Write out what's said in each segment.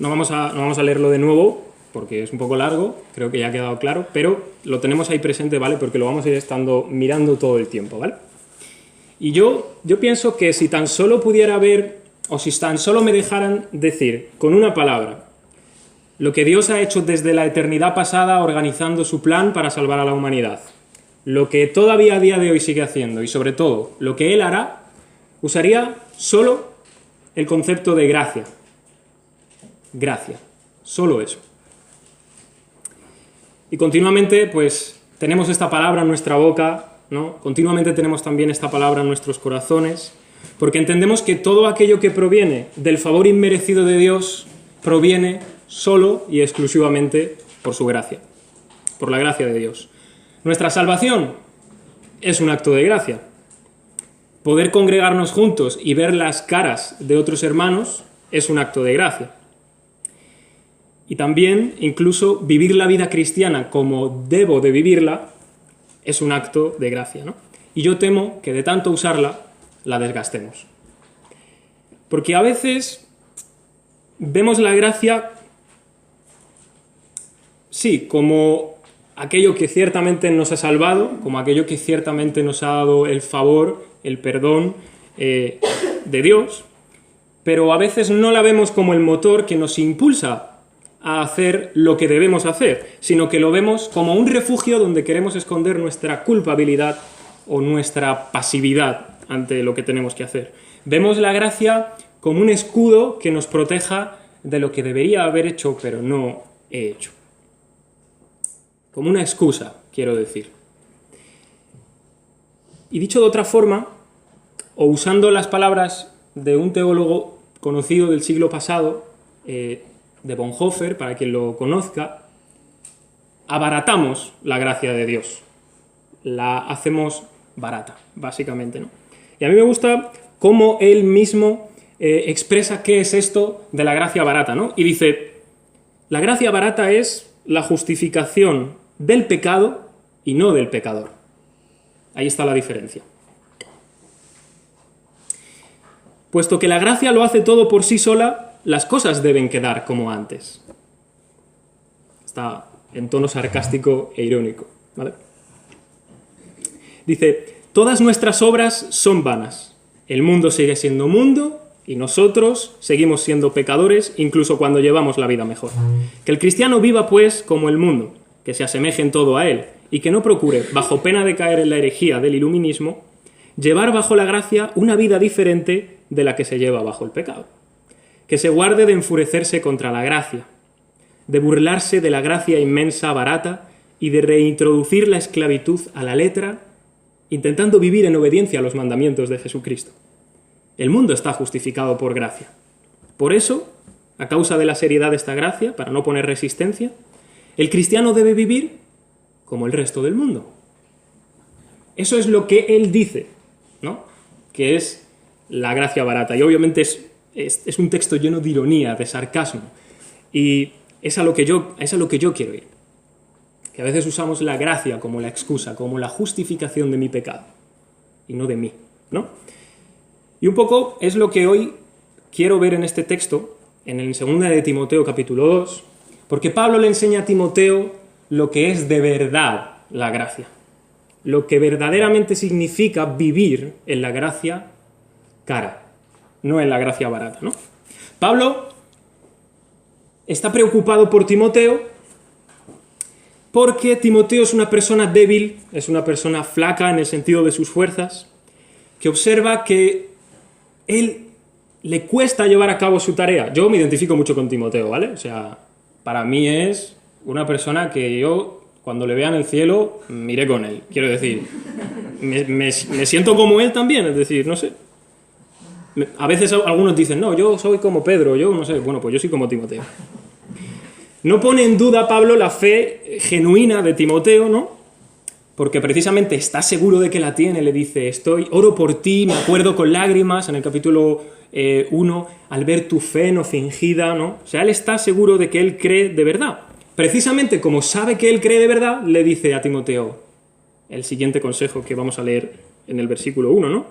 no vamos a leerlo de nuevo, porque es un poco largo, creo que ya ha quedado claro, pero lo tenemos ahí presente, ¿vale? Porque lo vamos a ir estando mirando todo el tiempo, ¿vale? Y yo pienso que si tan solo pudiera ver, o si tan solo me dejaran decir con una palabra lo que Dios ha hecho desde la eternidad pasada organizando su plan para salvar a la humanidad, lo que todavía a día de hoy sigue haciendo y sobre todo lo que Él hará, usaría solo el concepto de gracia. Gracia, solo eso. Y continuamente, pues, tenemos esta palabra en nuestra boca, ¿no? Continuamente tenemos también esta palabra en nuestros corazones, porque entendemos que todo aquello que proviene del favor inmerecido de Dios proviene solo y exclusivamente por su gracia, por la gracia de Dios. Nuestra salvación es un acto de gracia. Poder congregarnos juntos y ver las caras de otros hermanos es un acto de gracia. Y también, incluso, vivir la vida cristiana como debo de vivirla es un acto de gracia, ¿no? Y yo temo que de tanto usarla, la desgastemos. Porque a veces vemos la gracia, sí, como aquello que ciertamente nos ha salvado, como aquello que ciertamente nos ha dado el favor, el perdón de Dios, pero a veces no la vemos como el motor que nos impulsa a hacer lo que debemos hacer, sino que lo vemos como un refugio donde queremos esconder nuestra culpabilidad o nuestra pasividad ante lo que tenemos que hacer. Vemos la gracia como un escudo que nos proteja de lo que debería haber hecho, pero no he hecho. Como una excusa, quiero decir. Y dicho de otra forma, o usando las palabras de un teólogo conocido del siglo pasado, de Bonhoeffer, para quien lo conozca, abaratamos la gracia de Dios. La hacemos barata, básicamente, ¿no? Y a mí me gusta cómo él mismo expresa qué es esto de la gracia barata, ¿no? Y dice, la gracia barata es la justificación del pecado y no del pecador. Ahí está la diferencia. Puesto que la gracia lo hace todo por sí sola, las cosas deben quedar como antes. Está en tono sarcástico e irónico, ¿vale? Dice, todas nuestras obras son vanas. El mundo sigue siendo mundo y nosotros seguimos siendo pecadores incluso cuando llevamos la vida mejor. Que el cristiano viva, pues, como el mundo, que se asemeje en todo a él y que no procure, bajo pena de caer en la herejía del iluminismo, llevar bajo la gracia una vida diferente de la que se lleva bajo el pecado. Que se guarde de enfurecerse contra la gracia, de burlarse de la gracia inmensa, barata, y de reintroducir la esclavitud a la letra, intentando vivir en obediencia a los mandamientos de Jesucristo. El mundo está justificado por gracia. Por eso, a causa de la seriedad de esta gracia, para no poner resistencia, el cristiano debe vivir como el resto del mundo. Eso es lo que él dice, ¿no? Que es la gracia barata. Y obviamente es un texto lleno de ironía, de sarcasmo, y es a lo que yo quiero ir. Que a veces usamos la gracia como la excusa, como la justificación de mi pecado, y no de mí, ¿no? Y un poco es lo que hoy quiero ver en este texto, en el 2 de Timoteo capítulo 2, porque Pablo le enseña a Timoteo lo que es de verdad la gracia, lo que verdaderamente significa vivir en la gracia cara, no en la gracia barata, ¿no? Pablo está preocupado por Timoteo porque Timoteo es una persona débil, es una persona flaca en el sentido de sus fuerzas, que observa que él le cuesta llevar a cabo su tarea. Yo me identifico mucho con Timoteo, ¿vale? O sea, para mí es una persona que yo, cuando le vea en el cielo, miré con él. Quiero decir, me siento como él también, es decir, no sé. A veces algunos dicen, no, yo soy como Pedro, yo no sé, bueno, pues yo soy como Timoteo. No pone en duda Pablo la fe genuina de Timoteo, ¿no? Porque precisamente está seguro de que la tiene, le dice, oro por ti, me acuerdo con lágrimas, en el capítulo 1, al ver tu fe no fingida, ¿no? O sea, él está seguro de que él cree de verdad. Precisamente como sabe que él cree de verdad, le dice a Timoteo el siguiente consejo que vamos a leer en el versículo 1, ¿no?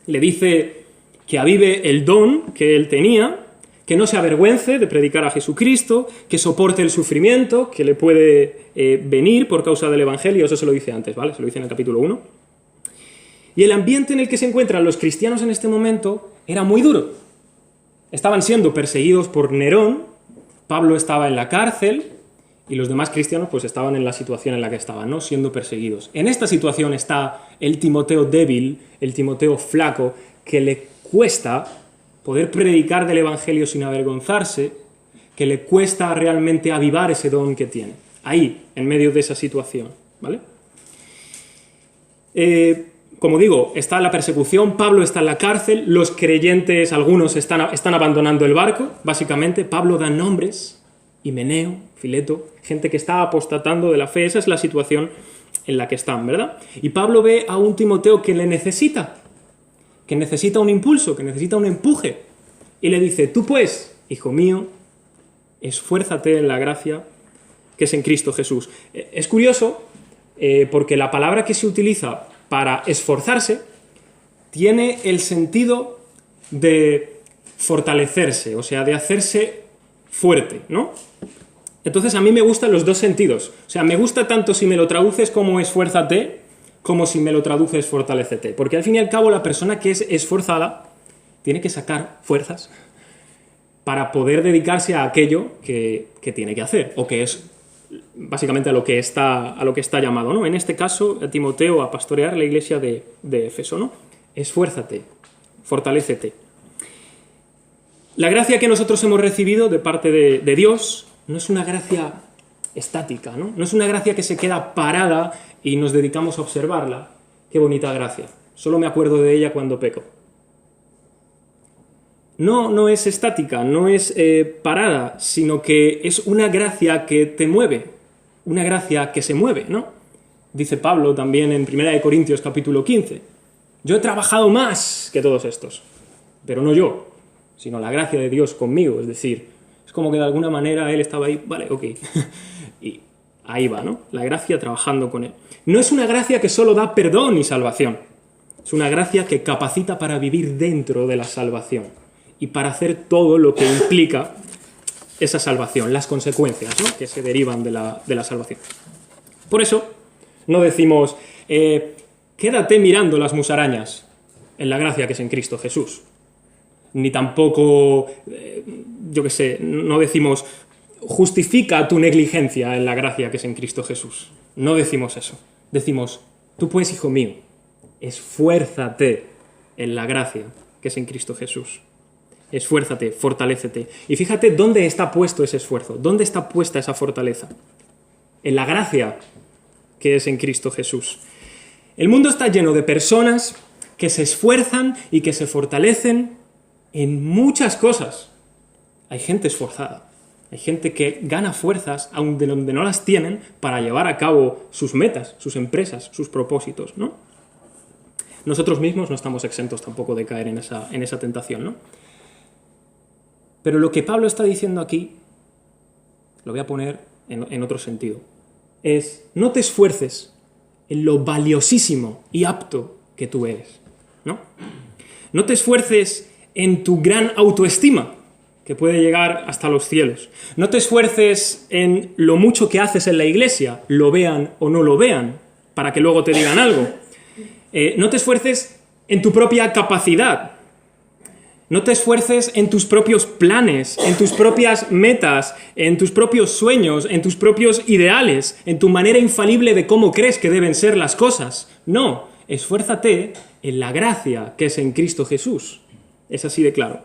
Le dice que avive el don que él tenía, que no se avergüence de predicar a Jesucristo, que soporte el sufrimiento que le puede venir por causa del Evangelio, eso se lo dice antes, ¿vale? Se lo dice en el capítulo 1. Y el ambiente en el que se encuentran los cristianos en este momento era muy duro. Estaban siendo perseguidos por Nerón, Pablo estaba en la cárcel y los demás cristianos pues estaban en la situación en la que estaban, ¿no? Siendo perseguidos. En esta situación está el Timoteo débil, el Timoteo flaco, que le cuesta poder predicar del Evangelio sin avergonzarse, que le cuesta realmente avivar ese don que tiene. Ahí, en medio de esa situación, ¿vale? Como digo, está la persecución, Pablo está en la cárcel, los creyentes, algunos están abandonando el barco, básicamente. Pablo da nombres, Himeneo, Fileto, gente que está apostatando de la fe. Esa es la situación en la que están, ¿verdad? Y Pablo ve a un Timoteo que le necesita, que necesita un impulso, que necesita un empuje, y le dice: tú pues, hijo mío, esfuérzate en la gracia que es en Cristo Jesús. Es curioso porque la palabra que se utiliza para esforzarse tiene el sentido de fortalecerse, o sea, de hacerse fuerte, ¿no? Entonces a mí me gustan los dos sentidos. O sea, me gusta tanto si me lo traduces como esfuérzate, como si me lo traduces fortalécete. Porque al fin y al cabo la persona que es esforzada tiene que sacar fuerzas para poder dedicarse a aquello que tiene que hacer, o que es básicamente a lo que está llamado, ¿no? En este caso, a Timoteo a pastorear la iglesia de Éfeso, ¿no? Esfuérzate, fortalécete. La gracia que nosotros hemos recibido de parte de Dios no es una gracia estática, ¿no? No es una gracia que se queda parada y nos dedicamos a observarla. Qué bonita gracia. Solo me acuerdo de ella cuando peco. No es estática, no es parada, sino que es una gracia que te mueve, una gracia que se mueve, ¿no? Dice Pablo también en 1 Corintios capítulo 15. Yo he trabajado más que todos estos, pero no yo, sino la gracia de Dios conmigo. Es decir, es como que de alguna manera él estaba ahí, vale, ok, y ahí va, ¿no? La gracia trabajando con él. No es una gracia que solo da perdón y salvación, es una gracia que capacita para vivir dentro de la salvación y para hacer todo lo que implica esa salvación, las consecuencias, ¿no?, que se derivan de la salvación. Por eso no decimos, quédate mirando las musarañas en la gracia que es en Cristo Jesús. Ni tampoco, no decimos, justifica tu negligencia en la gracia que es en Cristo Jesús. No decimos eso. Decimos, tú pues, hijo mío, esfuérzate en la gracia que es en Cristo Jesús. Esfuérzate, fortalécete. Y fíjate dónde está puesto ese esfuerzo, dónde está puesta esa fortaleza. En la gracia que es en Cristo Jesús. El mundo está lleno de personas que se esfuerzan y que se fortalecen en muchas cosas. Hay gente esforzada, hay gente que gana fuerzas aun de donde no las tienen para llevar a cabo sus metas, sus empresas, sus propósitos, ¿no? Nosotros mismos no estamos exentos tampoco de caer en esa tentación, ¿no? Pero lo que Pablo está diciendo aquí, lo voy a poner en otro sentido, es: no te esfuerces en lo valiosísimo y apto que tú eres, ¿no? No te esfuerces en tu gran autoestima, que puede llegar hasta los cielos. No te esfuerces en lo mucho que haces en la iglesia, lo vean o no lo vean, para que luego te digan algo. No te esfuerces en tu propia capacidad. No te esfuerces en tus propios planes, en tus propias metas, en tus propios sueños, en tus propios ideales, en tu manera infalible de cómo crees que deben ser las cosas. No, esfuérzate en la gracia que es en Cristo Jesús. Es así de claro.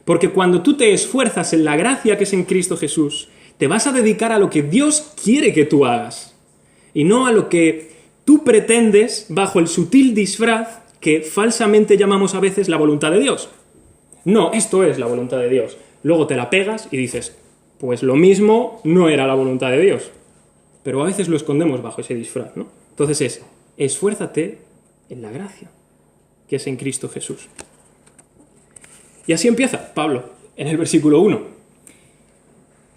Porque cuando tú te esfuerzas en la gracia que es en Cristo Jesús, te vas a dedicar a lo que Dios quiere que tú hagas, y no a lo que tú pretendes bajo el sutil disfraz que falsamente llamamos a veces la voluntad de Dios. No, esto es la voluntad de Dios. Luego te la pegas y dices, pues lo mismo no era la voluntad de Dios. Pero a veces lo escondemos bajo ese disfraz, ¿no? Entonces esfuérzate en la gracia que es en Cristo Jesús. Y así empieza Pablo en el versículo 1.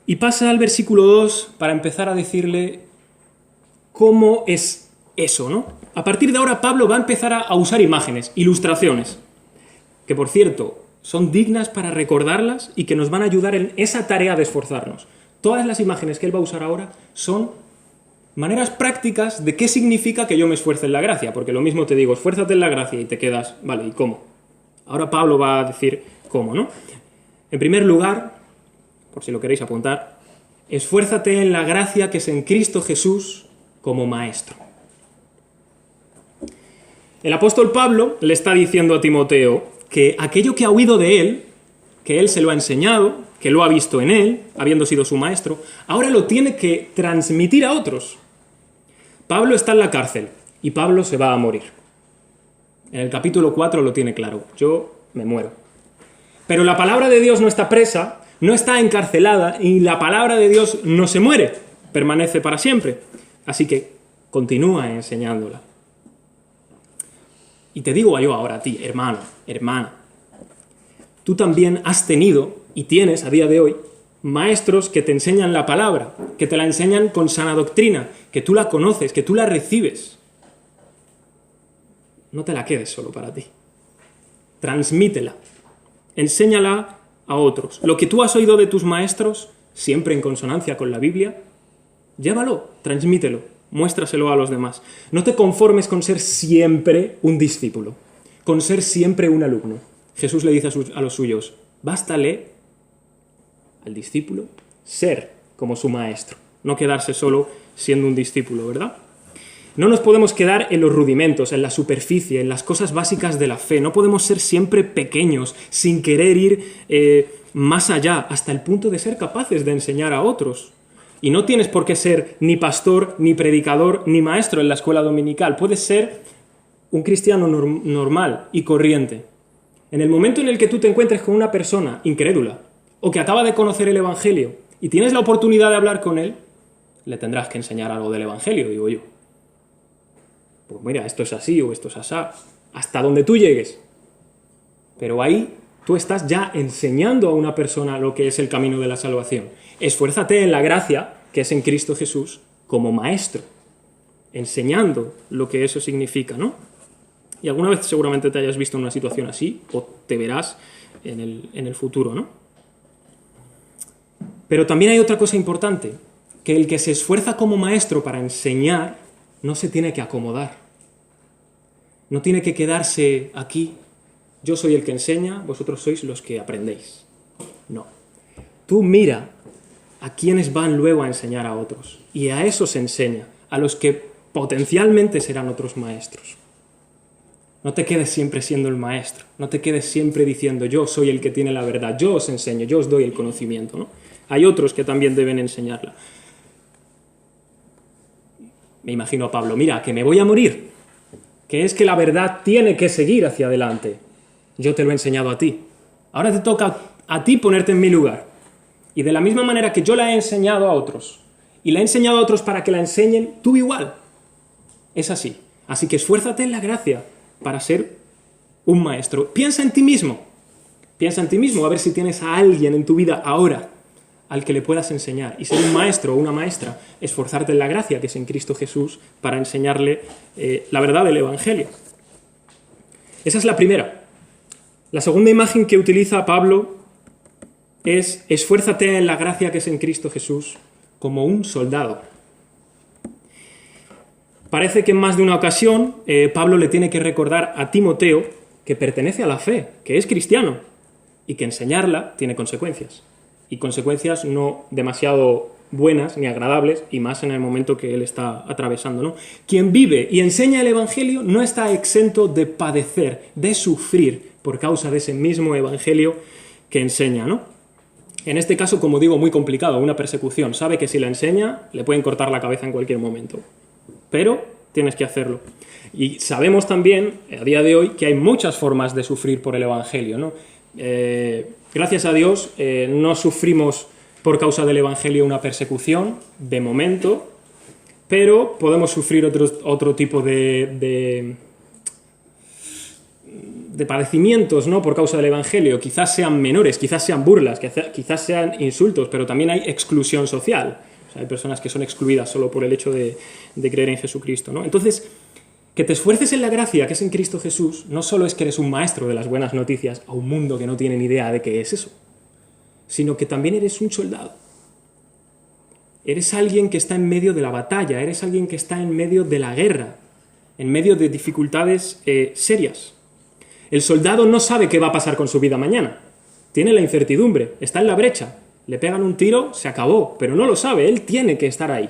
Y pasa al versículo 2 para empezar a decirle cómo es eso, ¿no? A partir de ahora Pablo va a empezar a usar imágenes, ilustraciones. Que por cierto, son dignas para recordarlas y que nos van a ayudar en esa tarea de esforzarnos. Todas las imágenes que él va a usar ahora son maneras prácticas de qué significa que yo me esfuerce en la gracia, porque lo mismo te digo, esfuérzate en la gracia y te quedas, vale, ¿y cómo? Ahora Pablo va a decir cómo, ¿no? En primer lugar, por si lo queréis apuntar, esfuérzate en la gracia que es en Cristo Jesús como maestro. El apóstol Pablo le está diciendo a Timoteo que aquello que ha oído de él, que él se lo ha enseñado, que lo ha visto en él, habiendo sido su maestro, ahora lo tiene que transmitir a otros. Pablo está en la cárcel y Pablo se va a morir. En el capítulo 4 lo tiene claro, yo me muero. Pero la palabra de Dios no está presa, no está encarcelada y la palabra de Dios no se muere, permanece para siempre. Así que continúa enseñándola. Y te digo yo ahora a ti, hermano, hermana, tú también has tenido y tienes a día de hoy maestros que te enseñan la palabra, que te la enseñan con sana doctrina, que tú la conoces, que tú la recibes. No te la quedes solo para ti. Transmítela. Enséñala a otros. Lo que tú has oído de tus maestros, siempre en consonancia con la Biblia, llévalo, transmítelo, muéstraselo a los demás. No te conformes con ser siempre un discípulo, con ser siempre un alumno. Jesús le dice a los suyos, bástale al discípulo ser como su maestro, no quedarse solo siendo un discípulo, ¿verdad? No nos podemos quedar en los rudimentos, en la superficie, en las cosas básicas de la fe. No podemos ser siempre pequeños, sin querer ir más allá, hasta el punto de ser capaces de enseñar a otros. Y no tienes por qué ser ni pastor, ni predicador, ni maestro en la escuela dominical. Puedes ser un cristiano normal y corriente. En el momento en el que tú te encuentres con una persona incrédula o que acaba de conocer el Evangelio y tienes la oportunidad de hablar con él, le tendrás que enseñar algo del Evangelio, digo yo. Pues mira, esto es así o esto es asá, hasta donde tú llegues. Pero ahí tú estás ya enseñando a una persona lo que es el camino de la salvación. Esfuérzate en la gracia, que es en Cristo Jesús, como maestro, enseñando lo que eso significa, ¿no? Y alguna vez seguramente te hayas visto en una situación así, o te verás en el futuro, ¿no? Pero también hay otra cosa importante, que el que se esfuerza como maestro para enseñar no se tiene que acomodar. No tiene que quedarse aquí. Yo soy el que enseña, vosotros sois los que aprendéis. No. Tú mira a quienes van luego a enseñar a otros. Y a eso se enseña, a los que potencialmente serán otros maestros. No te quedes siempre siendo el maestro. No te quedes siempre diciendo yo soy el que tiene la verdad, yo os enseño, yo os doy el conocimiento, ¿no? Hay otros que también deben enseñarla. Me imagino a Pablo, mira, que me voy a morir, que es que la verdad tiene que seguir hacia adelante. Yo te lo he enseñado a ti. Ahora te toca a ti ponerte en mi lugar. Y de la misma manera que yo la he enseñado a otros, y la he enseñado a otros para que la enseñen, tú igual. Es así. Así que esfuérzate en la gracia para ser un maestro. Piensa en ti mismo. Piensa en ti mismo, a ver si tienes a alguien en tu vida ahora al que le puedas enseñar. Y ser un maestro o una maestra, esforzarte en la gracia que es en Cristo Jesús para enseñarle la verdad del Evangelio. Esa es la primera. La segunda imagen que utiliza Pablo es esfuérzate en la gracia que es en Cristo Jesús como un soldado. Parece que en más de una ocasión Pablo le tiene que recordar a Timoteo que pertenece a la fe, que es cristiano y que enseñarla tiene consecuencias. Y consecuencias no demasiado buenas ni agradables, y más en el momento que él está atravesando, ¿no? Quien vive y enseña el Evangelio no está exento de padecer, de sufrir por causa de ese mismo Evangelio que enseña, ¿no? En este caso, como digo, muy complicado, una persecución. Sabe que si la enseña, le pueden cortar la cabeza en cualquier momento. Pero tienes que hacerlo. Y sabemos también, a día de hoy, que hay muchas formas de sufrir por el Evangelio, ¿no? Gracias a Dios no sufrimos por causa del Evangelio una persecución, de momento, pero podemos sufrir otro tipo de padecimientos, ¿no? Por causa del Evangelio. Quizás sean menores, quizás sean burlas, quizás sean insultos, pero también hay exclusión social. O sea, hay personas que son excluidas solo por el hecho de creer en Jesucristo, ¿no? Entonces, Que te esfuerces en la gracia que es en Cristo Jesús no solo es que eres un maestro de las buenas noticias a un mundo que no tiene ni idea de qué es eso, sino que también eres un soldado. Eres alguien que está en medio de la batalla, eres alguien que está en medio de la guerra, en medio de dificultades serias. El soldado no sabe qué va a pasar con su vida mañana. Tiene la incertidumbre, está en la brecha. Le pegan un tiro, se acabó, pero no lo sabe, él tiene que estar ahí,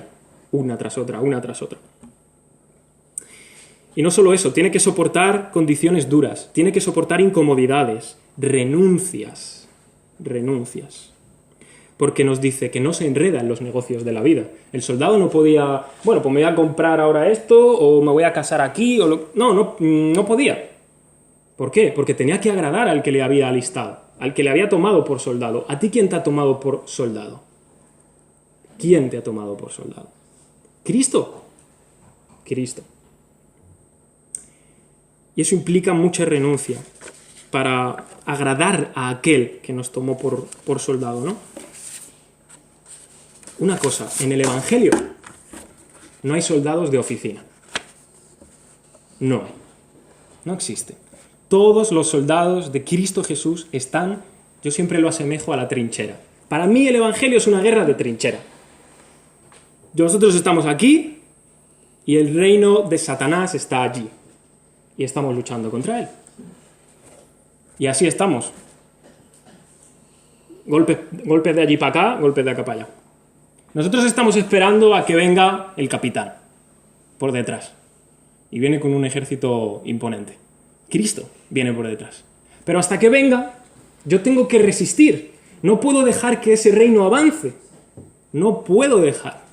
una tras otra, una tras otra. Y no solo eso, tiene que soportar condiciones duras, tiene que soportar incomodidades, renuncias. Porque nos dice que no se enreda en los negocios de la vida. El soldado no podía, bueno, pues me voy a comprar ahora esto, o me voy a casar aquí, no podía. ¿Por qué? Porque tenía que agradar al que le había alistado, al que le había tomado por soldado. ¿A ti quién te ha tomado por soldado? ¿Quién te ha tomado por soldado? ¿Cristo? Cristo. Y eso implica mucha renuncia para agradar a aquel que nos tomó por soldado, ¿no? Una cosa, en el Evangelio no hay soldados de oficina. No hay. No existe. Todos los soldados de Cristo Jesús están, yo siempre lo asemejo a la trinchera. Para mí el Evangelio es una guerra de trinchera. Nosotros estamos aquí y el reino de Satanás está allí. Y estamos luchando contra él. Y así estamos. Golpes de allí para acá, golpes de acá para allá. Nosotros estamos esperando a que venga el capitán por detrás. Y viene con un ejército imponente. Cristo viene por detrás. Pero hasta que venga, yo tengo que resistir. No puedo dejar que ese reino avance. No puedo dejar.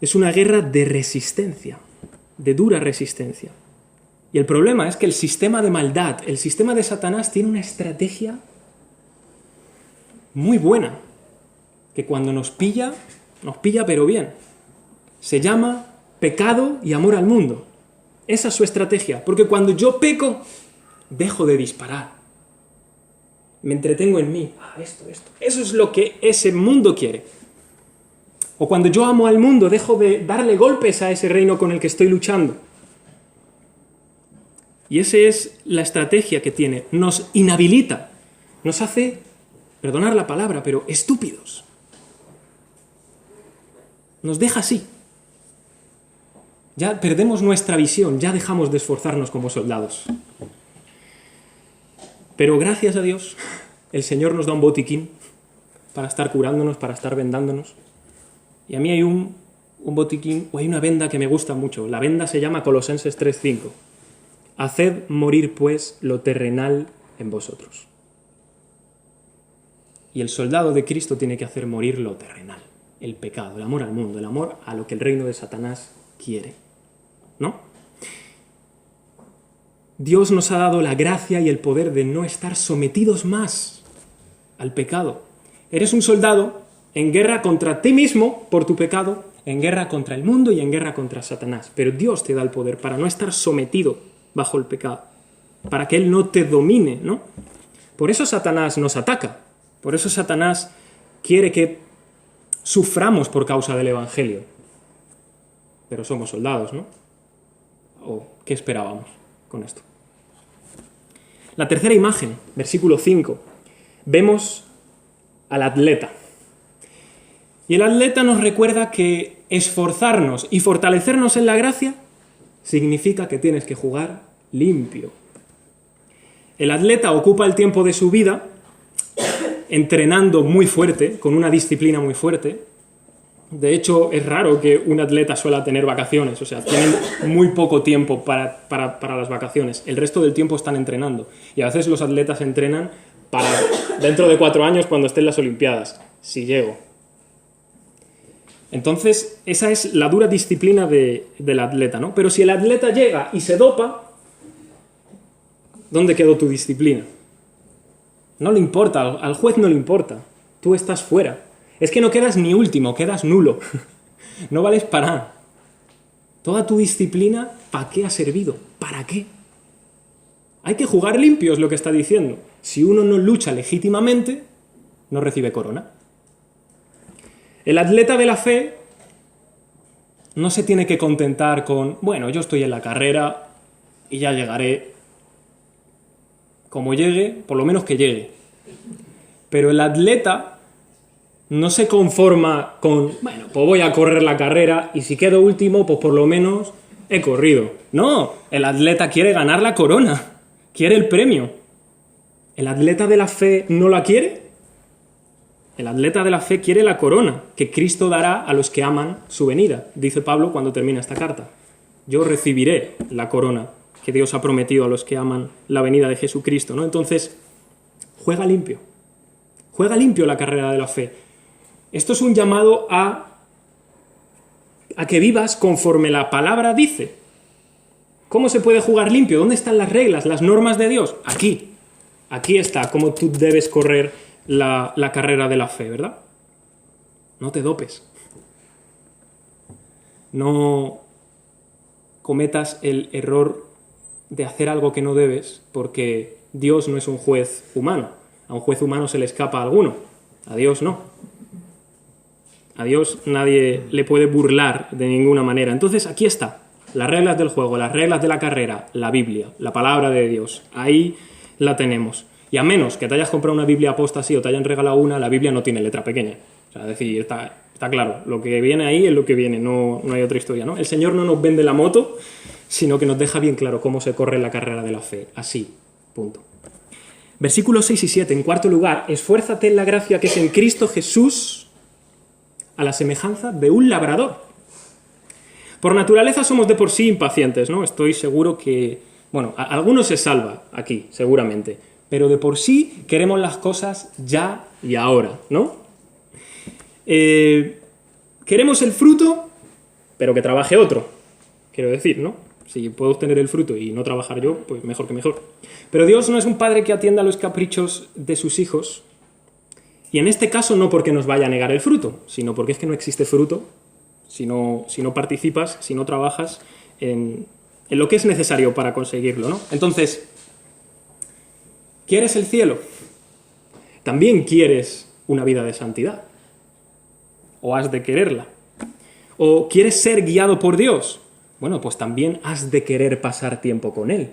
Es una guerra de resistencia, de dura resistencia. Y el problema es que el sistema de maldad, el sistema de Satanás tiene una estrategia muy buena, que cuando nos pilla pero bien. Se llama pecado y amor al mundo. Esa es su estrategia, porque cuando yo peco, dejo de disparar. Me entretengo en mí. Esto. Eso es lo que ese mundo quiere. O cuando yo amo al mundo, dejo de darle golpes a ese reino con el que estoy luchando. Y esa es la estrategia que tiene. Nos inhabilita, nos hace, perdonar la palabra, pero estúpidos. Nos deja así. Ya perdemos nuestra visión, ya dejamos de esforzarnos como soldados. Pero gracias a Dios, el Señor nos da un botiquín para estar curándonos, para estar vendándonos. Y a mí hay un botiquín, o hay una venda que me gusta mucho. La venda se llama Colosenses 3:5. Haced morir, pues, lo terrenal en vosotros. Y el soldado de Cristo tiene que hacer morir lo terrenal, el pecado, el amor al mundo, el amor a lo que el reino de Satanás quiere. ¿No? Dios nos ha dado la gracia y el poder de no estar sometidos más al pecado. Eres un soldado en guerra contra ti mismo por tu pecado, en guerra contra el mundo y en guerra contra Satanás. Pero Dios te da el poder para no estar sometido bajo el pecado, para que Él no te domine, ¿no? Por eso Satanás nos ataca, por eso Satanás quiere que suframos por causa del Evangelio. Pero somos soldados, ¿no? ¿O qué esperábamos con esto? La tercera imagen, versículo 5, vemos al atleta. Y el atleta nos recuerda que esforzarnos y fortalecernos en la gracia significa que tienes que jugar limpio. El atleta ocupa el tiempo de su vida entrenando muy fuerte, con una disciplina muy fuerte. De hecho, es raro que un atleta suela tener vacaciones, o sea, tienen muy poco tiempo para las vacaciones. El resto del tiempo están entrenando. Y a veces los atletas entrenan para dentro de 4 años cuando estén las Olimpiadas, si llego. Entonces, esa es la dura disciplina del atleta, ¿no? Pero si el atleta llega y se dopa, ¿dónde quedó tu disciplina? No le importa, al juez no le importa. Tú estás fuera. Es que no quedas ni último, quedas nulo. No vales para nada. Toda tu disciplina, ¿para qué ha servido? ¿Para qué? Hay que jugar limpio, es lo que está diciendo. Si uno no lucha legítimamente, no recibe corona. El atleta de la fe no se tiene que contentar con, bueno, yo estoy en la carrera y ya llegaré. Como llegue, por lo menos que llegue. Pero el atleta no se conforma con, bueno, pues voy a correr la carrera y si quedo último, pues por lo menos he corrido. No, el atleta quiere ganar la corona, quiere el premio. ¿El atleta de la fe no la quiere? El atleta de la fe quiere la corona que Cristo dará a los que aman su venida, dice Pablo cuando termina esta carta. Yo recibiré la corona que Dios ha prometido a los que aman la venida de Jesucristo, ¿no? Entonces, juega limpio la carrera de la fe. Esto es un llamado a que vivas conforme la palabra dice. ¿Cómo se puede jugar limpio? ¿Dónde están las reglas, las normas de Dios? Aquí está cómo tú debes correr la carrera de la fe, ¿verdad? No te dopes. No cometas el error de hacer algo que no debes, porque Dios no es un juez humano. A un juez humano se le escapa a alguno, a Dios no. A Dios nadie le puede burlar de ninguna manera. Entonces aquí está, las reglas del juego, las reglas de la carrera, la Biblia, la palabra de Dios. Ahí la tenemos. Y a menos que te hayas comprado una Biblia apostasí o te hayan regalado una, la Biblia no tiene letra pequeña. O sea, es decir, está claro, lo que viene ahí es lo que viene, no hay otra historia, ¿no? El Señor no nos vende la moto, sino que nos deja bien claro cómo se corre la carrera de la fe. Así, punto. Versículos 6 y 7, en cuarto lugar, esfuérzate en la gracia que es en Cristo Jesús a la semejanza de un labrador. Por naturaleza somos de por sí impacientes, ¿no? Estoy seguro que, bueno, algunos se salva aquí, seguramente, pero de por sí queremos las cosas ya y ahora, ¿no? Queremos el fruto, pero que trabaje otro, quiero decir, ¿no? Si puedo obtener el fruto y no trabajar yo, pues mejor que mejor. Pero Dios no es un padre que atienda a los caprichos de sus hijos, y en este caso no porque nos vaya a negar el fruto, sino porque es que no existe fruto si no participas, si no trabajas en lo que es necesario para conseguirlo, ¿no? Entonces, ¿quieres el cielo? También quieres una vida de santidad. O has de quererla. ¿O quieres ser guiado por Dios? Bueno, pues también has de querer pasar tiempo con Él.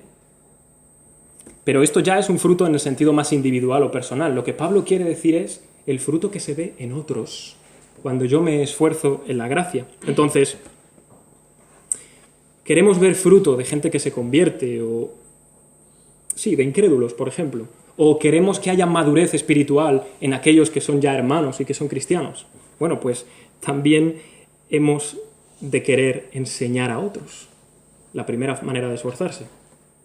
Pero esto ya es un fruto en el sentido más individual o personal. Lo que Pablo quiere decir es el fruto que se ve en otros, cuando yo me esfuerzo en la gracia. Entonces, queremos ver fruto de gente que se convierte, o sí, de incrédulos, por ejemplo. O queremos que haya madurez espiritual en aquellos que son ya hermanos y que son cristianos. Bueno, pues también hemos de querer enseñar a otros. La primera manera de esforzarse,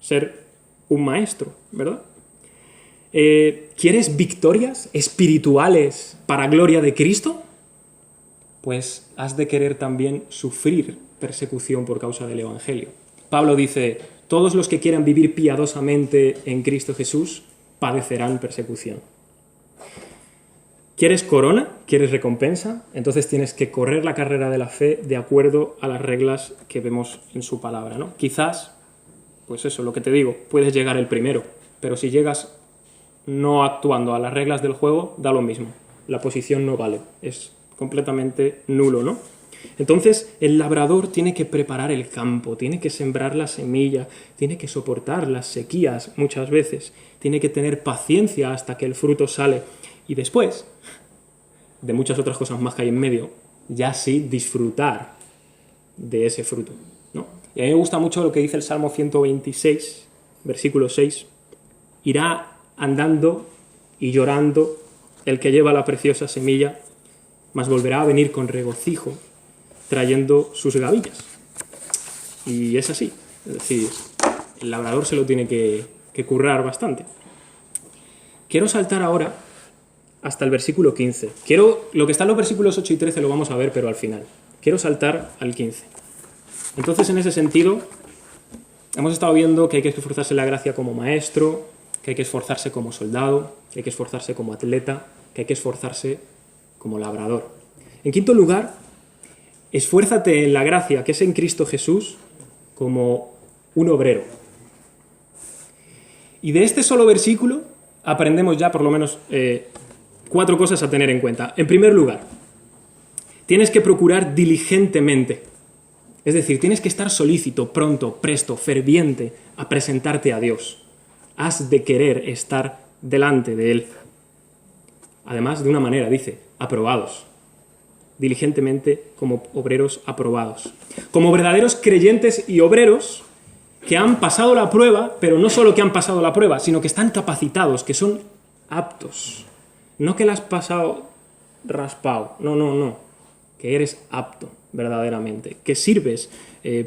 ser un maestro, ¿verdad? ¿Quieres victorias espirituales para gloria de Cristo? Pues has de querer también sufrir persecución por causa del Evangelio. Pablo dice, todos los que quieran vivir piadosamente en Cristo Jesús padecerán persecución. ¿Quieres corona? ¿Quieres recompensa? Entonces tienes que correr la carrera de la fe de acuerdo a las reglas que vemos en su palabra, ¿no? Quizás, pues eso, lo que te digo, puedes llegar el primero, pero si llegas no actuando a las reglas del juego, da lo mismo. La posición no vale, es completamente nulo, ¿no? Entonces el labrador tiene que preparar el campo, tiene que sembrar la semilla, tiene que soportar las sequías muchas veces, tiene que tener paciencia hasta que el fruto sale y después, de muchas otras cosas más que hay en medio, ya sí disfrutar de ese fruto, ¿no? Y a mí me gusta mucho lo que dice el Salmo 126, versículo 6, irá andando y llorando el que lleva la preciosa semilla, mas volverá a venir con regocijo, trayendo sus gavillas. Y es así, es decir, el labrador se lo tiene que currar bastante. Quiero saltar ahora hasta el versículo 15. Lo que está en los versículos 8 y 13 lo vamos a ver, pero al final. Quiero saltar al 15. Entonces, en ese sentido, hemos estado viendo que hay que esforzarse en la gracia como maestro, que hay que esforzarse como soldado, que hay que esforzarse como atleta, que hay que esforzarse como labrador. En quinto lugar, esfuérzate en la gracia que es en Cristo Jesús como un obrero. Y de este solo versículo aprendemos ya por lo menos 4 cosas a tener en cuenta. En primer lugar, tienes que procurar diligentemente Es decir, tienes que estar solícito, pronto, presto, ferviente a presentarte a Dios. Has de querer estar delante de Él. Además, de una manera, dice, aprobados. Diligentemente como obreros aprobados. Como verdaderos creyentes y obreros que han pasado la prueba, pero no solo que han pasado la prueba, sino que están capacitados, que son aptos. No que la has pasado raspado, no. Que eres apto verdaderamente, que sirves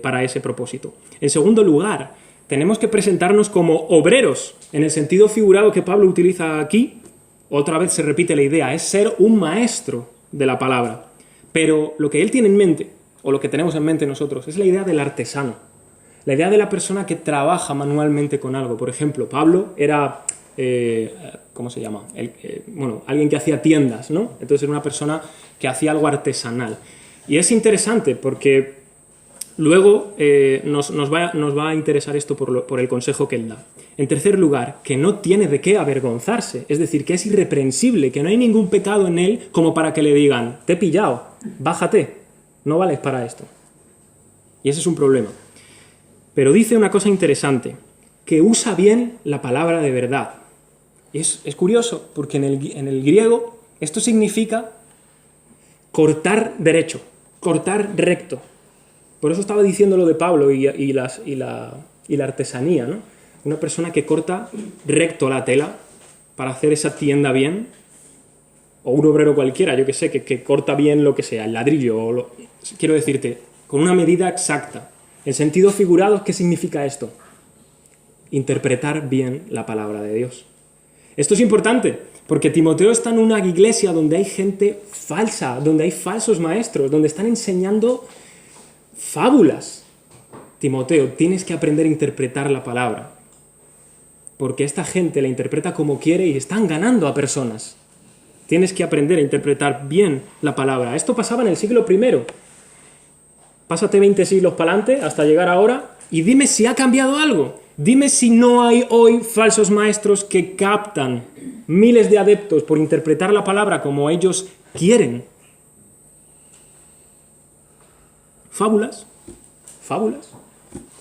para ese propósito. En segundo lugar, tenemos que presentarnos como obreros, en el sentido figurado que Pablo utiliza aquí. Otra vez se repite la idea, es ser un maestro de la palabra. Pero lo que él tiene en mente, o lo que tenemos en mente nosotros, es la idea del artesano. La idea de la persona que trabaja manualmente con algo. Por ejemplo, Pablo era, ¿cómo se llama? Alguien que hacía tiendas, ¿no? Entonces era una persona que hacía algo artesanal. Y es interesante porque luego nos va a interesar esto por el consejo que él da. En tercer lugar, que no tiene de qué avergonzarse, es decir, que es irreprensible, que no hay ningún pecado en él como para que le digan, te he pillado, bájate, no vales para esto. Y ese es un problema. Pero dice una cosa interesante, que usa bien la palabra de verdad. Y es curioso, porque en el griego esto significa cortar derecho, cortar recto. Por eso estaba diciendo lo de Pablo y la artesanía, ¿no? Una persona que corta recto la tela para hacer esa tienda bien, o un obrero cualquiera, yo que sé, que corta bien lo que sea, el ladrillo, quiero decirte, con una medida exacta. En sentido figurado, ¿qué significa esto? Interpretar bien la palabra de Dios. Esto es importante, porque Timoteo está en una iglesia donde hay gente falsa, donde hay falsos maestros, donde están enseñando fábulas. Timoteo, tienes que aprender a interpretar la palabra, porque esta gente la interpreta como quiere y están ganando a personas. Tienes que aprender a interpretar bien la palabra. Esto pasaba en el siglo I. Pásate 20 siglos para adelante hasta llegar ahora y dime si ha cambiado algo. Dime si no hay hoy falsos maestros que captan miles de adeptos por interpretar la palabra como ellos quieren. Fábulas,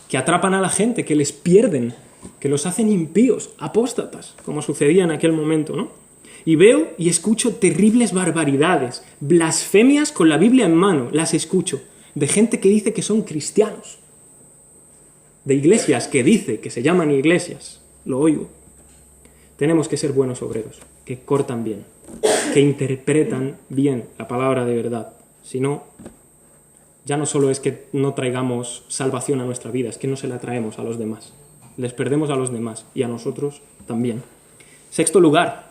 que atrapan a la gente, que les pierden, que los hacen impíos, apóstatas, como sucedía en aquel momento, ¿no? Y veo y escucho terribles barbaridades, blasfemias con la Biblia en mano, las escucho, de gente que dice que son cristianos, de iglesias que dice que se llaman iglesias, lo oigo. Tenemos que ser buenos obreros, que cortan bien, que interpretan bien la palabra de verdad. Si no, ya no solo es que no traigamos salvación a nuestra vida, es que no se la traemos a los demás. Les perdemos a los demás y a nosotros también. Sexto lugar,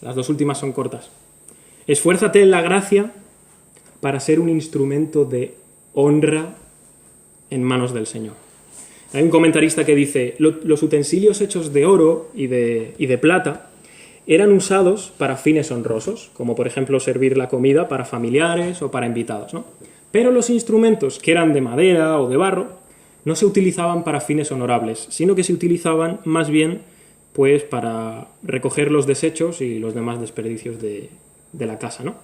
las dos últimas son cortas. Esfuérzate en la gracia para ser un instrumento de honra en manos del Señor. Hay un comentarista que dice, los utensilios hechos de oro y de plata eran usados para fines honrosos, como por ejemplo servir la comida para familiares o para invitados, ¿no? Pero los instrumentos que eran de madera o de barro no se utilizaban para fines honorables, sino que se utilizaban más bien pues, para recoger los desechos y los demás desperdicios de la casa, ¿no?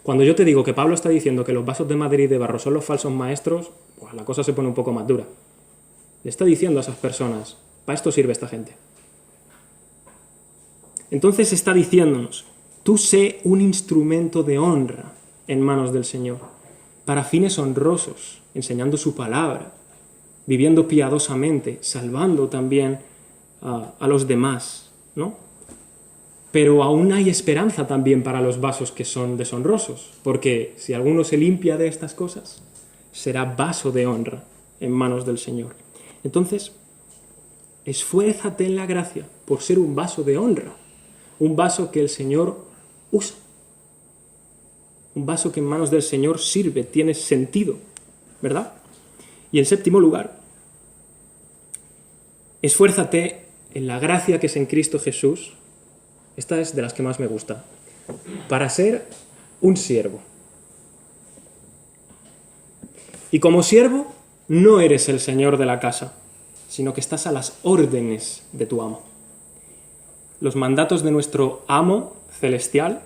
Cuando yo te digo que Pablo está diciendo que los vasos de madera y de barro son los falsos maestros, pues la cosa se pone un poco más dura. Le está diciendo a esas personas, para esto sirve esta gente. Entonces está diciéndonos, tú sé un instrumento de honra en manos del Señor, para fines honrosos, enseñando su palabra, viviendo piadosamente, salvando también a los demás, ¿no? Pero aún hay esperanza también para los vasos que son deshonrosos, porque si alguno se limpia de estas cosas, será vaso de honra en manos del Señor. Entonces, esfuérzate en la gracia por ser un vaso de honra, un vaso que el Señor usa, un vaso que en manos del Señor sirve, tiene sentido, ¿verdad? Y en séptimo lugar, esfuérzate en la gracia que es en Cristo Jesús. Esta es de las que más me gusta. Para ser un siervo. Y como siervo, no eres el señor de la casa, sino que estás a las órdenes de tu amo. Los mandatos de nuestro amo celestial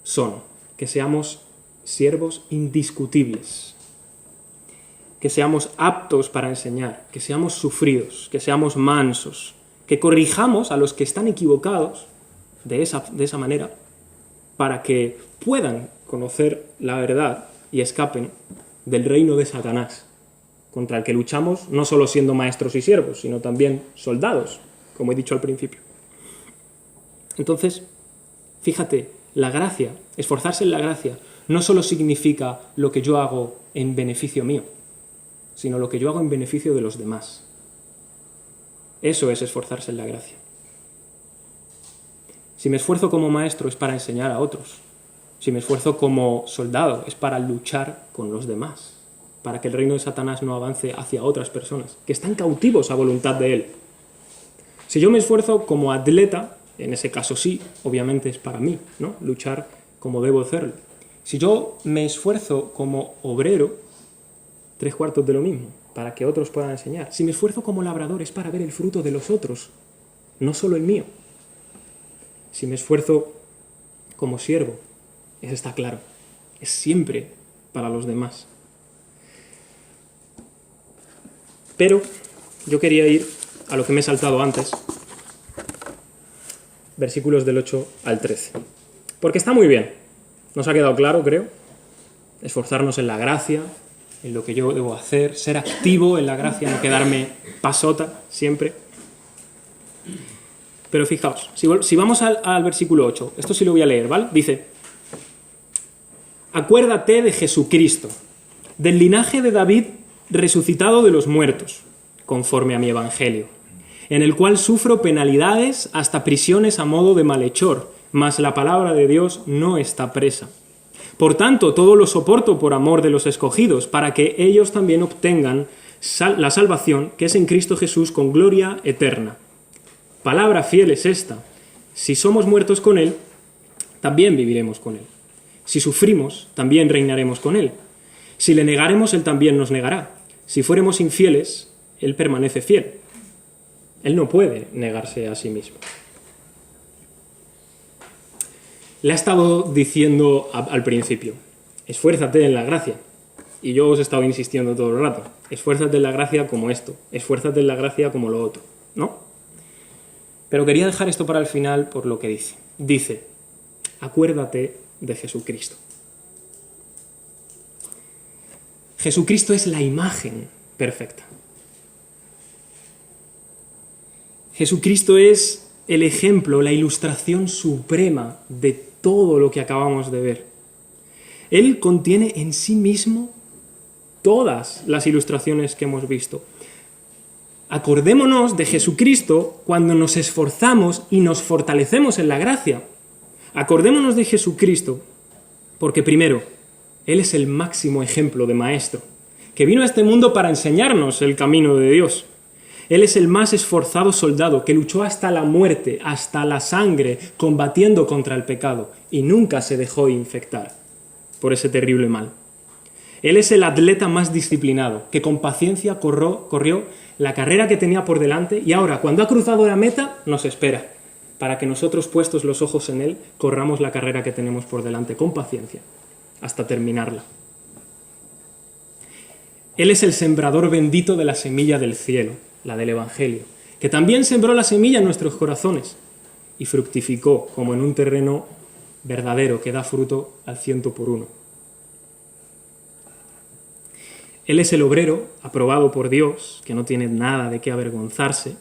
son que seamos siervos indiscutibles, que seamos aptos para enseñar, que seamos sufridos, que seamos mansos, que corrijamos a los que están equivocados de esa manera, para que puedan conocer la verdad y escapen del reino de Satanás, contra el que luchamos no solo siendo maestros y siervos, sino también soldados, como he dicho al principio. Entonces, fíjate, la gracia, esforzarse en la gracia, no solo significa lo que yo hago en beneficio mío, sino lo que yo hago en beneficio de los demás. Eso es esforzarse en la gracia. Si me esfuerzo como maestro es para enseñar a otros. Si me esfuerzo como soldado es para luchar con los demás, para que el reino de Satanás no avance hacia otras personas, que están cautivos a voluntad de él. Si yo me esfuerzo como atleta, en ese caso sí, obviamente es para mí, ¿no? Luchar como debo hacerlo. Si yo me esfuerzo como obrero, 3/4 de lo mismo, para que otros puedan enseñar. Si me esfuerzo como labrador es para ver el fruto de los otros, no solo el mío. Si me esfuerzo como siervo, eso está claro, es siempre para los demás. Pero yo quería ir a lo que me he saltado antes, versículos del 8 al 13, porque está muy bien, nos ha quedado claro, creo, esforzarnos en la gracia, en lo que yo debo hacer, ser activo en la gracia, no quedarme pasota siempre. Pero fijaos, si vamos al versículo 8, esto sí lo voy a leer, ¿vale? Dice: acuérdate de Jesucristo, del linaje de David resucitado de los muertos, conforme a mi evangelio, en el cual sufro penalidades hasta prisiones a modo de malhechor, mas la palabra de Dios no está presa. Por tanto, todo lo soporto por amor de los escogidos, para que ellos también obtengan la salvación que es en Cristo Jesús con gloria eterna. Palabra fiel es esta: si somos muertos con Él, también viviremos con Él. Si sufrimos, también reinaremos con Él. Si le negaremos, Él también nos negará. Si fuéramos infieles, Él permanece fiel. Él no puede negarse a sí mismo. Le ha estado diciendo al principio: esfuérzate en la gracia. Y yo os he estado insistiendo todo el rato: esfuérzate en la gracia como esto, esfuérzate en la gracia como lo otro, ¿no? Pero quería dejar esto para el final por lo que dice. Dice: acuérdate de Jesucristo. Jesucristo es la imagen perfecta. Jesucristo es el ejemplo, la ilustración suprema de todo lo que acabamos de ver. Él contiene en sí mismo todas las ilustraciones que hemos visto. Acordémonos de Jesucristo cuando nos esforzamos y nos fortalecemos en la gracia. Acordémonos de Jesucristo porque, primero, Él es el máximo ejemplo de maestro, que vino a este mundo para enseñarnos el camino de Dios. Él es el más esforzado soldado que luchó hasta la muerte, hasta la sangre, combatiendo contra el pecado y nunca se dejó infectar por ese terrible mal. Él es el atleta más disciplinado, que con paciencia corrió la carrera que tenía por delante y ahora, cuando ha cruzado la meta, nos espera, para que nosotros, puestos los ojos en Él, corramos la carrera que tenemos por delante con paciencia, hasta terminarla. Él es el sembrador bendito de la semilla del cielo, la del Evangelio, que también sembró la semilla en nuestros corazones y fructificó como en un terreno verdadero que da fruto al 100%. Él es el obrero aprobado por Dios, que no tiene nada de qué avergonzarse,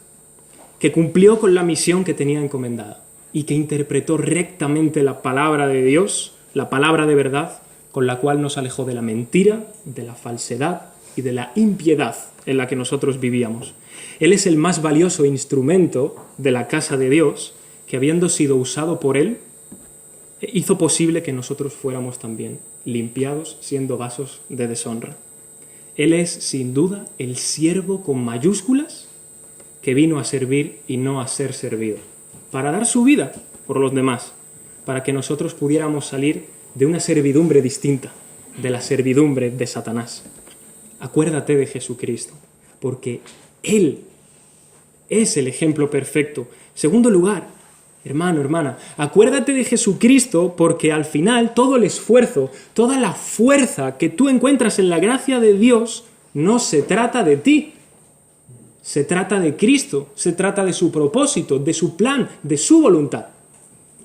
que cumplió con la misión que tenía encomendada y que interpretó rectamente la palabra de Dios, la palabra de verdad, con la cual nos alejó de la mentira, de la falsedad y de la impiedad en la que nosotros vivíamos. Él es el más valioso instrumento de la casa de Dios, que habiendo sido usado por Él, hizo posible que nosotros fuéramos también limpiados siendo vasos de deshonra. Él es, sin duda, el siervo con mayúsculas que vino a servir y no a ser servido, para dar su vida por los demás, para que nosotros pudiéramos salir de una servidumbre distinta, de la servidumbre de Satanás. Acuérdate de Jesucristo, porque Él es el ejemplo perfecto. Segundo lugar, hermano, hermana, acuérdate de Jesucristo porque al final todo el esfuerzo, toda la fuerza que tú encuentras en la gracia de Dios No se trata de ti, se trata de Cristo, se trata de su propósito, de su plan, de su voluntad.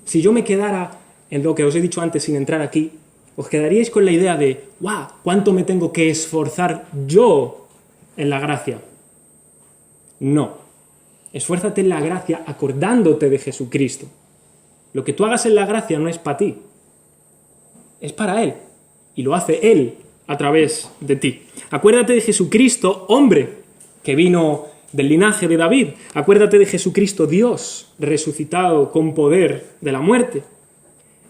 Si yo me quedara en lo que os he dicho antes sin entrar aquí, os quedaríais con la idea de, ¡guau!, ¿cuánto me tengo que esforzar yo en la gracia? No. Esfuérzate en la gracia acordándote de Jesucristo. Lo que tú hagas en la gracia no es para ti, es para Él. Y lo hace Él a través de ti. Acuérdate de Jesucristo, hombre, que vino del linaje de David. Acuérdate de Jesucristo, Dios, resucitado con poder de la muerte.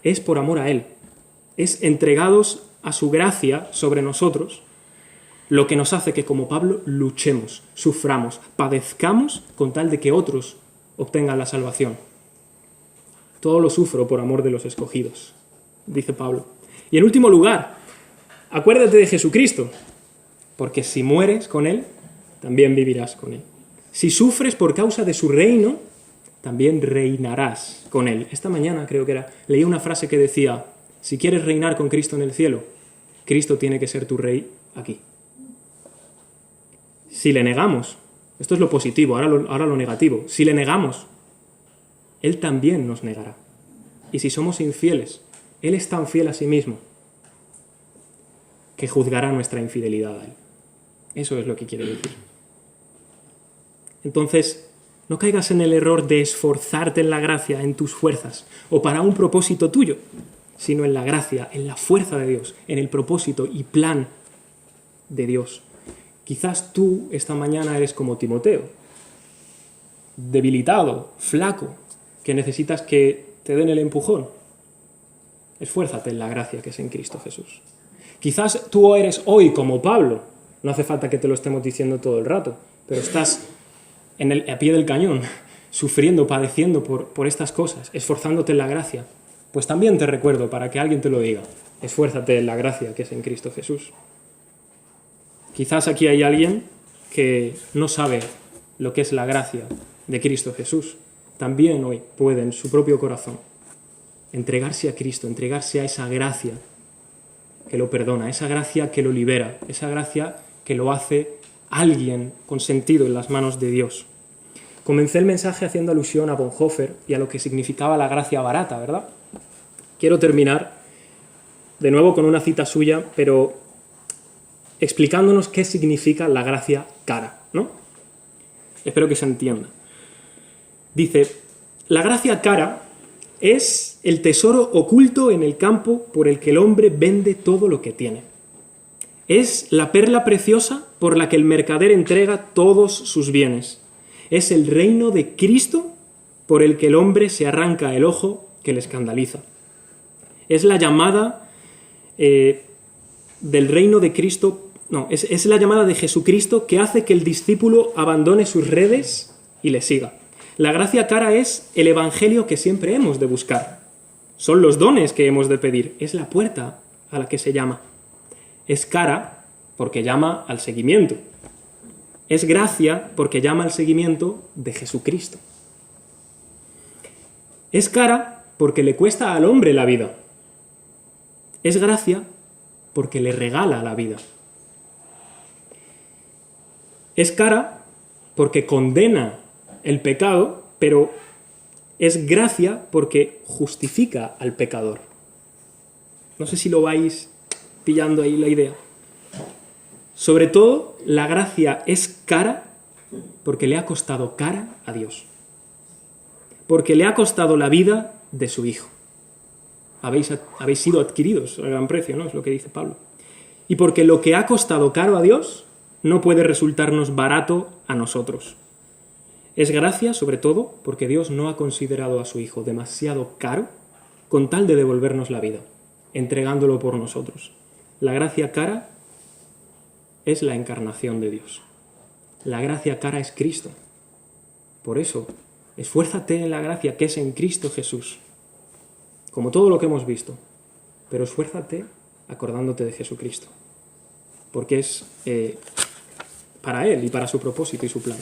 Es por amor a Él. Es entregados a su gracia sobre nosotros lo que nos hace que, como Pablo, luchemos, suframos, padezcamos con tal de que otros obtengan la salvación. Todo lo sufro por amor de los escogidos, dice Pablo. Y en último lugar, acuérdate de Jesucristo, porque si mueres con Él, también vivirás con Él. Si sufres por causa de su reino, también reinarás con Él. Esta mañana, creo que era, leí una frase que decía, si quieres reinar con Cristo en el cielo, Cristo tiene que ser tu rey aquí. Si le negamos, esto es lo positivo, ahora lo negativo, si le negamos, Él también nos negará. Y si somos infieles, Él es tan fiel a sí mismo que juzgará nuestra infidelidad a Él. Eso es lo que quiere decir. Entonces, no caigas en el error de esforzarte en la gracia, en tus fuerzas, o para un propósito tuyo, sino en la gracia, en la fuerza de Dios, en el propósito y plan de Dios. Quizás tú esta mañana eres como Timoteo, debilitado, flaco, que necesitas que te den el empujón. Esfuérzate en la gracia que es en Cristo Jesús. Quizás tú eres hoy como Pablo, no hace falta que te lo estemos diciendo todo el rato, pero estás a pie del cañón, sufriendo, padeciendo por estas cosas, esforzándote en la gracia. Pues también te recuerdo, para que alguien te lo diga, esfuérzate en la gracia que es en Cristo Jesús. Quizás aquí hay alguien que no sabe lo que es la gracia de Cristo Jesús. También hoy puede en su propio corazón entregarse a Cristo, entregarse a esa gracia que lo perdona, esa gracia que lo libera, esa gracia que lo hace alguien con sentido en las manos de Dios. Comencé el mensaje haciendo alusión a Bonhoeffer y a lo que significaba la gracia barata, ¿verdad? Quiero terminar de nuevo con una cita suya, pero explicándonos qué significa la gracia cara, ¿no? Espero que se entienda. Dice, la gracia cara es el tesoro oculto en el campo por el que el hombre vende todo lo que tiene. Es la perla preciosa por la que el mercader entrega todos sus bienes. Es el reino de Cristo por el que el hombre se arranca el ojo que le escandaliza. Es la llamada del reino de Cristo. No, es la llamada de Jesucristo que hace que el discípulo abandone sus redes y le siga. La gracia cara es el evangelio que siempre hemos de buscar. Son los dones que hemos de pedir. Es la puerta a la que se llama. Es cara porque llama al seguimiento. Es gracia porque llama al seguimiento de Jesucristo. Es cara porque le cuesta al hombre la vida. Es gracia porque le regala la vida. Es cara porque condena el pecado, pero es gracia porque justifica al pecador. No sé si lo vais pillando ahí la idea. Sobre todo, la gracia es cara porque le ha costado cara a Dios. Porque le ha costado la vida de su Hijo. Habéis sido adquiridos a gran precio, ¿no? Es lo que dice Pablo. Y porque lo que ha costado caro a Dios no puede resultarnos barato a nosotros. Es gracia, sobre todo, porque Dios no ha considerado a su Hijo demasiado caro con tal de devolvernos la vida, entregándolo por nosotros. La gracia cara es la encarnación de Dios. La gracia cara es Cristo. Por eso, esfuérzate en la gracia que es en Cristo Jesús, como todo lo que hemos visto, pero esfuérzate acordándote de Jesucristo, porque es para Él y para su propósito y su plan.